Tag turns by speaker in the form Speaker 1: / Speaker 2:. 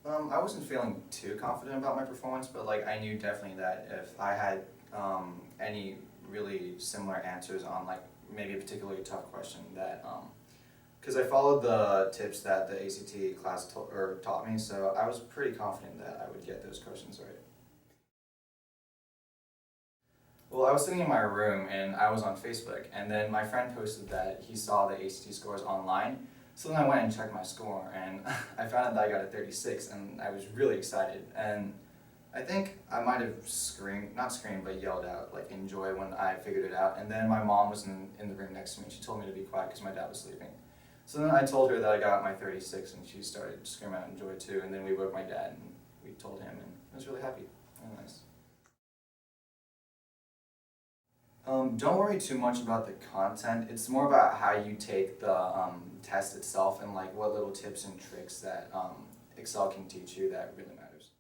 Speaker 1: I wasn't feeling too confident about my performance, but like I knew definitely that if I had any really similar answers on like maybe a particularly tough question that because I followed the tips that the ACT class taught me, so I was pretty confident that I would get those questions right. Well, I was sitting in my room and I was on Facebook, and then my friend posted that he saw the ACT scores online. So then I went and checked my score, and I found out that I got a 36, and I was really excited. And I think I might have screamed, not screamed, but yelled out, like in joy when I figured it out. And then my mom was in the room next to me, and she told me to be quiet because my dad was sleeping. So then I told her that I got my 36, and she started screaming out in joy too. And then we woke my dad, and we told him, and I was really happy. Really nice. Don't worry too much about the content. It's more about how you take the test itself and like what little tips and tricks that Excel can teach you that really matters.